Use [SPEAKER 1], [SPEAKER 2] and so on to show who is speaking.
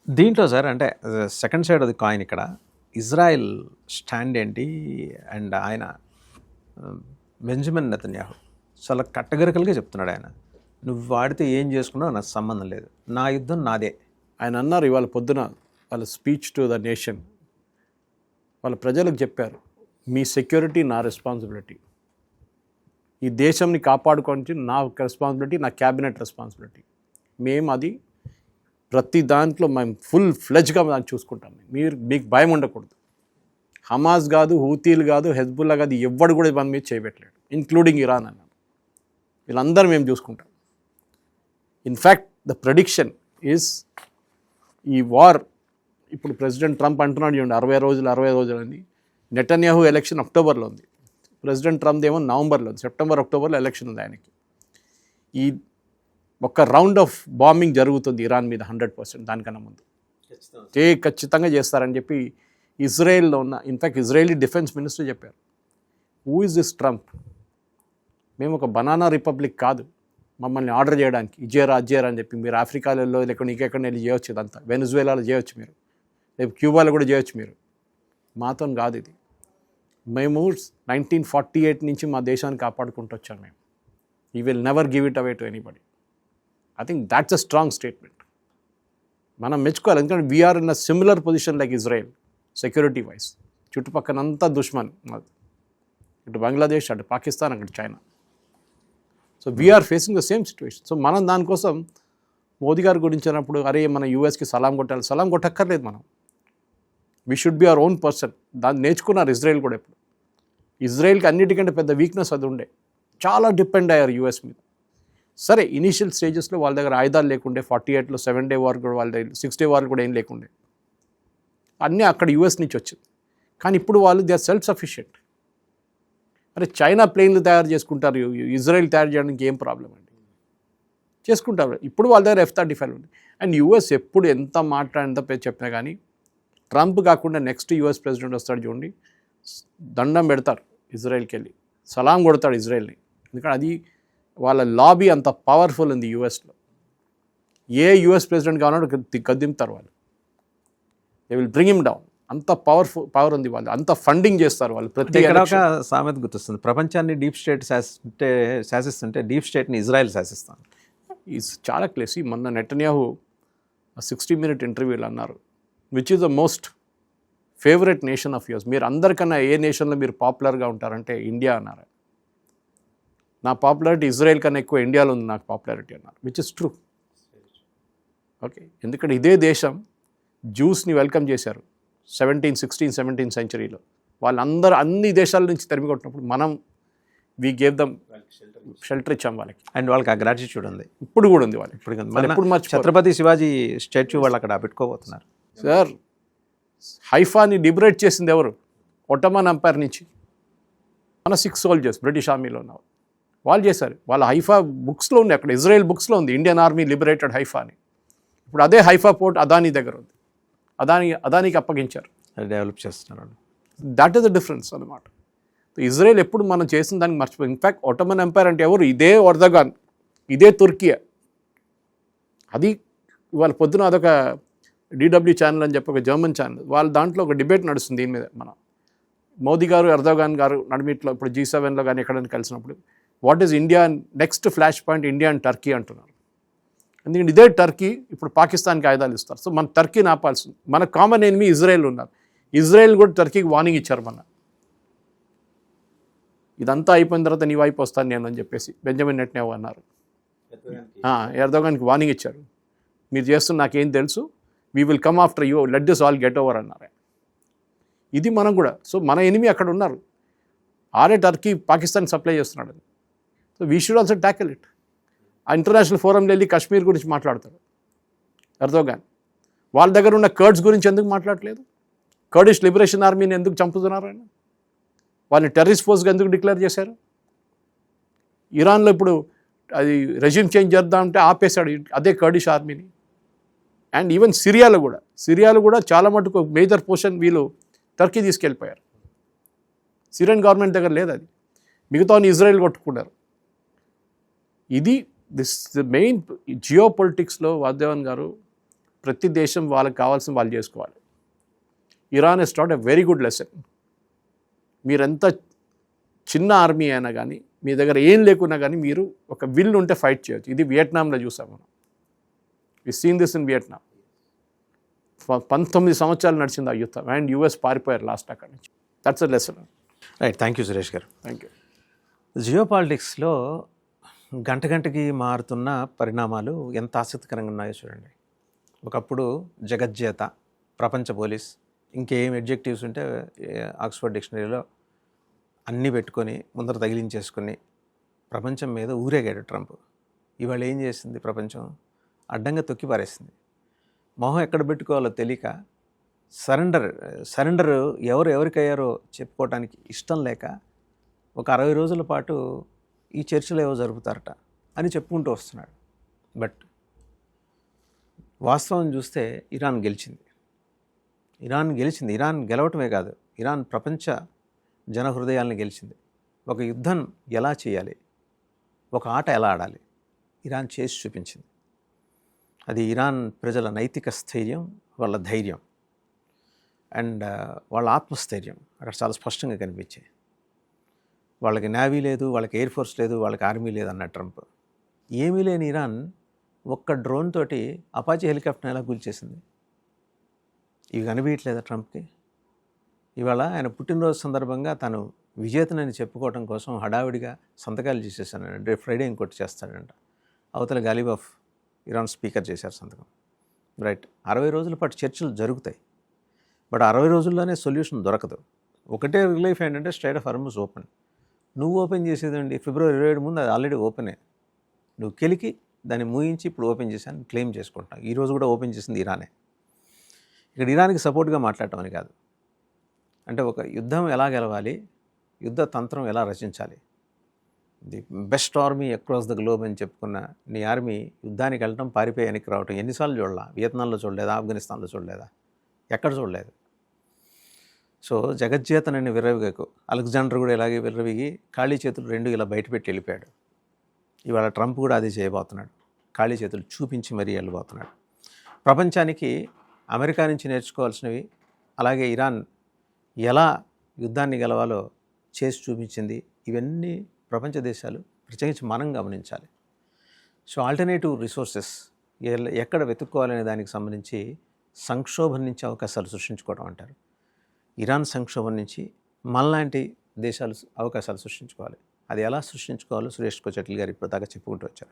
[SPEAKER 1] దీంట్లో సార్ అంటే second side అది కాయిన్ ఇక్కడ ఇజ్రాయెల్ స్టాండ్ ఏంటి అండ్ ఆయన బెంజమిన్ నెతన్యాహు చాలా కట్టగరికలుగా చెప్తున్నాడు ఆయన, నువ్వు వాడితే ఏం చేసుకున్నావు నాకు సంబంధం లేదు, నా యుద్ధం నాదే.
[SPEAKER 2] ఆయన అన్నారు ఇవాళ పొద్దున వాళ్ళ స్పీచ్ టు ద నేషన్, వాళ్ళ ప్రజలకు చెప్పారు, మీ సెక్యూరిటీ నా రెస్పాన్సిబిలిటీ, ఈ దేశంని కాపాడుకోవడానికి నా రెస్పాన్సిబిలిటీ, నా క్యాబినెట్ రెస్పాన్సిబిలిటీ. మేము అది ప్రతి దాంట్లో మేము ఫుల్ ఫ్లెజ్గా దాన్ని చూసుకుంటాం. మీకు భయం ఉండకూడదు. హమాస్ కాదు, హూతీలు కాదు, హెజ్బుల్లా కాదు, ఎవ్వడు కూడా మన మీద చేయబెట్టలేడు, ఇంక్లూడింగ్ ఇరాన్ అన్నాడు. వీళ్ళందరూ మేము చూసుకుంటాం. ఇన్ఫ్యాక్ట్ ద ప్రెడిక్షన్ ఈజ్ ఈ వార్ ఇప్పుడు ప్రెసిడెంట్ ట్రంప్ అంటున్నాడు చూడండి 60 రోజులు అని. నెతన్యాహు ఎలక్షన్ అక్టోబర్లో ఉంది, ప్రెసిడెంట్ ట్రంప్ ఏమో నవంబర్లో ఉంది, సెప్టెంబర్ అక్టోబర్లో ఎలక్షన్ ఉంది ఆయనకి. ఈ ఒక రౌండ్ ఆఫ్ బాంబింగ్ జరుగుతుంది ఇరాన్ మీద 100%. దానికన్నా ముందు ఖచ్చితంగా చేస్తారని చెప్పి ఇజ్రాయెల్లో ఉన్న ఇన్ఫ్యాక్ట్ ఇజ్రాయలీ డిఫెన్స్ మినిస్టర్ చెప్పారు, హూ ఇస్ దిస్ ట్రంప్, మేము ఒక బనానా రిపబ్లిక్ కాదు మమ్మల్ని ఆర్డర్ చేయడానికి ఇజేరా అజేరా అని చెప్పి. మీరు ఆఫ్రికాలలో లేకుండా ఇంకెక్కడ వెళ్ళి చేయొచ్చు, ఇదంతా వెనిజువేలాలో చేయొచ్చు, మీరు రేపు క్యూబాలో కూడా చేయొచ్చు, మీరు మాతో కాదు ఇది. మేము 1948 నుంచి మా దేశాన్ని కాపాడుకుంటూ వచ్చాం మేము. You will never give it away to anybody. I think that's a strong statement. మనం మెచ్చుకోవాలి, ఎందుకంటే we're in a similar position like Israel security wise. చుట్టుపక్కనంతా దుష్మన్, ఇటు బంగ్లాదేశ్, అటు పాకిస్తాన్, అటు China. So we're facing the same situation. So మనం దానికోసం మోదీ గారి గురించి అన్నప్పుడు అరే మన యూఎస్కి సలాం కొట్టాలి, సలాం కొట్టక్కర్లేదు. మనం we should be our own person. దాన్ని నేర్చుకున్నారు ఇజ్రాయెల్ కూడా. ఎప్పుడు ఇజ్రాయెల్కి అన్నిటికంటే పెద్ద వీక్నెస్ అది ఉండే, చాలా డిపెండ్ అయ్యారు యూఎస్ మీద. సరే ఇనీషియల్ స్టేజెస్లో వాళ్ళ దగ్గర ఆయుధాలు లేకుండే, 48లో 7 డే వార్ కూడా వాళ్ళ దగ్గర 6 డే వార్ కూడా ఏం లేకుండే, అన్నీ అక్కడ యూఎస్ నుంచి వచ్చింది. కానీ ఇప్పుడు వాళ్ళు దే ఆర్ సెల్ఫ్ సఫిషియెంట్. అరే చైనా ప్లేన్లు తయారు చేసుకుంటారు, ఇజ్రాయెల్ తయారు చేయడానికి ఏం ప్రాబ్లం అండి, చేసుకుంటారు. ఇప్పుడు వాళ్ళ దగ్గర F-35 ఉంది. అండ్ యూఎస్ ఎప్పుడు ఎంత మాట్లాడినంత చెప్పినా కానీ ట్రంప్ కాకుండా నెక్స్ట్ యూఎస్ ప్రెసిడెంట్ వస్తాడు చూడండి, దండం పెడతారు ఇజ్రాయెల్కి వెళ్ళి, సలాం కొడతాడు ఇజ్రాయెల్ని. ఎందుకంటే అది వాళ్ళ లాబీ అంత పవర్ఫుల్ ఉంది యూఎస్లో. ఏ యూఎస్ ప్రెసిడెంట్ కావాలంటే గద్దింపుతారు వాళ్ళు, they will bring him down. అంత పవర్ ఉంది వాళ్ళు, అంత ఫండింగ్ చేస్తారు వాళ్ళు.
[SPEAKER 1] ఇక్కడ ఒక సామెత గుర్తొస్తుంది, ప్రపంచాన్ని డీప్ స్టేట్ శాసిస్తుంటే డీప్ స్టేట్ని ఇజ్రాయెల్ శాసిస్తాను.
[SPEAKER 2] ఇది చాలా క్లేసి. మొన్న నెతన్యాహు 60 Minute ఇంటర్వ్యూలు అన్నారు, which is the most favourite nation of US. మీరు అందరికన్నా ఏ నేషన్లో మీరు పాపులర్గా ఉంటారంటే ఇండియా అన్నారు. నా పాపులారిటీ ఇజ్రాయెల్ కన్నా ఎక్కువ ఇండియాలో ఉంది నాకు పాపులారిటీ అన్నారు, విచ్ ఇస్ ట్రూ. ఓకే, ఎందుకంటే ఇదే దేశం జ్యూస్ని వెల్కమ్ చేశారు 17th centuryలో. వాళ్ళందరూ అన్ని దేశాల నుంచి తరిమి కొట్టినప్పుడు మనం వీ గేవ్ దమ్ షెల్టర్ ఇచ్చాం వాళ్ళకి.
[SPEAKER 1] అండ్ వాళ్ళకి ఆ గ్రాటిట్యూడ్ ఉంది,
[SPEAKER 2] ఇప్పుడు కూడా ఉంది వాళ్ళకి.
[SPEAKER 1] ఇప్పుడు ఛత్రపతి శివాజీ స్టాచ్యూ వాళ్ళు అక్కడ పెట్టుకోబోతున్నారు.
[SPEAKER 2] సార్ హైఫాని లిబరేట్ చేసింది ఎవరు? ఒట్టమన్ ఎంపైర్ నుంచి మన 6 soldiers బ్రిటిష్ ఆర్మీలో ఉన్నవారు వాళ్ళు చేశారు. వాళ్ళ హైఫా బుక్స్లో ఉంది, అక్కడ ఇజ్రాయెల్ బుక్స్లో ఉంది, ఇండియన్ ఆర్మీ లిబరేటెడ్ హైఫా అని. ఇప్పుడు అదే హైఫా పోర్ట్ అదానీ దగ్గర ఉంది, అదానికి అప్పగించారు,
[SPEAKER 1] డెవలప్ చేస్తున్నారు.
[SPEAKER 2] దట్ ఈస్ ద డిఫరెన్స్ అన్నమాట. ఇజ్రాయెల్ ఎప్పుడు మనం చేసిన దానికి మర్చిపోయి. ఇన్ఫ్యాక్ట్ ఒట్టమన్ ఎంపైర్ అంటే ఎవరు? ఇదే ఎర్దోగాన్, ఇదే తుర్కియా. అది ఇవాళ పొద్దున అదొక DW ఛానల్ అని చెప్పి ఒక జర్మన్ ఛానల్, వాళ్ళ దాంట్లో ఒక డిబేట్ నడుస్తుంది దీని మీద. మన మోదీ గారు ఎర్దోగాన్ గారు నడిమిట్లో ఇప్పుడు G7లో కానీ ఎక్కడైనా కలిసినప్పుడు what is India next flash point, India and Turkey అంటున్నారు. ఎందుకంటే ఇదే టర్కీ ఇప్పుడు పాకిస్తాన్కి ఆయుధాలు ఇస్తారు. సో మన టర్కీని ఆపాల్సింది. మన కామన్ ఎనిమీ ఇజ్రాయెల్ ఉన్నారు. ఇజ్రాయెల్ కూడా టర్కీకి వార్నింగ్ ఇచ్చారు మొన్న, ఇదంతా అయిపోయిన తర్వాత నీ వైపు వస్తాను నేను అని చెప్పేసి బెంజమిన్ నెతన్యాహు అన్నారు. ఎర్దోగాన్కి వార్నింగ్ ఇచ్చారు, మీరు చేస్తున్న నాకేం తెలుసు, we will come after you, let this all get over అన్నారు. ఇది మనం కూడా. సో మన ఎనిమీ అక్కడ ఉన్నారు, ఆరే టర్కీ పాకిస్తాన్ సప్లై చేస్తున్నాడు. So we should also tackle it. ఆ ఇంటర్నేషనల్ ఫోరంలో వెళ్ళి కాశ్మీర్ గురించి మాట్లాడతాడు ఎర్దోగాన్. వాళ్ళ దగ్గర ఉన్న కర్డ్స్ గురించి ఎందుకు మాట్లాడలేదు? కర్డిష్ లిబరేషన్ ఆర్మీని ఎందుకు చంపుతున్నారు ఆయన? వాళ్ళని టెర్రరిస్ట్ ఫోర్స్గా ఎందుకు డిక్లేర్ చేశారు? ఇరాన్లో ఇప్పుడు అది రెజ్యూమ్ చేంజ్ చేద్దామంటే ఆపేశాడు అదే కర్డిష్ ఆర్మీని. అండ్ ఈవెన్ సిరియాలో కూడా చాలా మటుకు మేజర్ పోర్షన్ వీళ్ళు టర్కీ తీసుకెళ్ళిపోయారు. సిరియన్ గవర్నమెంట్ దగ్గర లేదు అది, మిగతా ఇజ్రాయెల్ కొట్టుకున్నారు. ఇది దిస్ ద మెయిన్ జియో పొలిటిక్స్లో వాసుదేవన్ గారు ప్రతి దేశం వాళ్ళకి కావాల్సిన వాళ్ళు చేసుకోవాలి. Iran is not a very good lesson. మీరెంత చిన్న ఆర్మీ అయినా కానీ, మీ దగ్గర ఏం లేకున్నా కానీ మీరు ఒక విల్ ఉంటే ఫైట్ చేయొచ్చు. ఇది వియట్నాంలో చూసాం మనం. We seen this in Vietnam. 19 సంవత్సరాలు నడిచింది ఆ యుద్ధం, అండ్ యూఎస్ పారిపోయారు లాస్ట్ అక్కడి నుంచి. That's a lesson.
[SPEAKER 1] Right, thank you Suresh garu.
[SPEAKER 2] Thank you.
[SPEAKER 1] Jio పాలిటిక్స్లో గంట గంటకి మారుతున్న పరిణామాలు ఎంత ఆసక్తికరంగా ఉన్నాయో చూడండి. ఒకప్పుడు జగజ్జేత, ప్రపంచ పోలీస్, ఇంకేం ఎడ్జెక్టివ్స్ ఉంటే ఆక్స్ఫర్డ్ డిక్షనరీలో అన్నీ పెట్టుకొని ముందర తగిలించేసుకొని ప్రపంచం మీద ఊరేగాడు ట్రంప్. ఇవాళ ఏం చేసింది ప్రపంచం? అడ్డంగా తొక్కి పారేసింది. మొహం ఎక్కడ పెట్టుకోవాలో తెలియక సరెండర్ ఎవరికయ్యారో చెప్పుకోవడానికి ఇష్టం లేక ఒక 60 రోజుల పాటు ఈ చర్చలు ఏవో జరుపుతారట అని చెప్పుకుంటూ వస్తున్నాడు. బట్ వాస్తవం చూస్తే ఇరాన్ గెలిచింది. ఇరాన్ గెలవటమే కాదు, ఇరాన్ ప్రపంచ జన హృదయాలను గెలిచింది. ఒక యుద్ధం ఎలా చేయాలి, ఒక ఆట ఎలా ఆడాలి, ఇరాన్ చేసి చూపించింది. అది ఇరాన్ ప్రజల నైతిక స్థైర్యం, వాళ్ళ ధైర్యం అండ్ వాళ్ళ ఆత్మస్థైర్యం అక్కడ చాలా స్పష్టంగా కనిపించాయి. వాళ్ళకి నేవీ లేదు, వాళ్ళకి ఎయిర్ ఫోర్స్ లేదు, వాళ్ళకి ఆర్మీ లేదు అన్న ట్రంప్. ఏమీ లేని ఇరాన్ ఒక్క డ్రోన్ తోటి అపాచీ హెలికాప్టర్ని ఎలా కూల్చేసింది? ఇవి కనిపించట్లేదా ట్రంప్కి? ఇవాళ ఆయన పుట్టినరోజు సందర్భంగా తను విజేతనని చెప్పుకోవడం కోసం హడావిడిగా సంతకాలు చేసేసానండి. రేపు ఫ్రైడే ఇంకోటి చేస్తాడంట. అవతల గాలిబాఫ్ ఇరాన్ స్పీకర్ చేశారు సంతకం. రైట్, 60 రోజుల పాటు చర్చలు జరుగుతాయి. బట్ 60 రోజుల్లోనే సొల్యూషన్ దొరకదు. ఒకటే రిలీఫ్ ఏంటంటే స్ట్రైట్ ఆఫ్ హార్మజ్ ఓపెన్. నువ్వు ఓపెన్ చేసేదండి ఫిబ్రవరి 27 ముందు అది ఆల్రెడీ ఓపెనే. నువ్వు కెలికి దాన్ని మూయించి ఇప్పుడు ఓపెన్ చేశాను క్లెయిమ్ చేసుకుంటావు. ఈరోజు కూడా ఓపెన్ చేసింది ఇరానే. ఇక్కడ ఇరాన్కి సపోర్ట్గా మాట్లాడటం అని కాదు, అంటే ఒక యుద్ధం ఎలా గెలవాలి, యుద్ధ తంత్రం ఎలా రచించాలి. The best army across the globe అని చెప్పుకున్న నీ ఆర్మీ యుద్ధానికి వెళ్ళటం, పారిపోయి వెనక్కి రావటం ఎన్నిసార్లు చూడలా? వియత్నాంలో చూడలేదా? ఆఫ్ఘనిస్తాన్లో చూడలేదా? ఎక్కడ చూడలేదు. సో జగజ్జేతనని విర్రవిగకు. అలెగ్జాండర్ కూడా ఇలాగే విర్రవిగి ఖాళీ చేతులు 2 ఇలా బయటపెట్టి వెళ్ళిపోయాడు. ఇవాళ ట్రంప్ కూడా అది చేయబోతున్నాడు. ఖాళీ చేతులు చూపించి మరీ వెళ్ళిపోతున్నాడు. ప్రపంచానికి అమెరికా నుంచి నేర్చుకోవాల్సినవి, అలాగే ఇరాన్ ఎలా యుద్ధాన్ని గెలవాలో చేసి చూపించింది. ఇవన్నీ ప్రపంచ దేశాలు, ప్రత్యేకించి మనం గమనించాలి. సో ఆల్టర్నేటివ్ రిసోర్సెస్ ఎక్కడ వెతుక్కోవాలనే దానికి సంబంధించి సంక్షోభం నుంచి అవకాశాలు సృష్టించుకోవడం అంటారు. ఇరాన్ సంక్షోభం నుంచి మనలాంటి దేశాలు అవకాశాలు సృష్టించుకోవాలి. అది ఎలా సృష్టించుకోవాలో సురేష్ కోచట్ల గారు ఇప్పుడు దాకా చెప్పుకుంటూ వచ్చారు.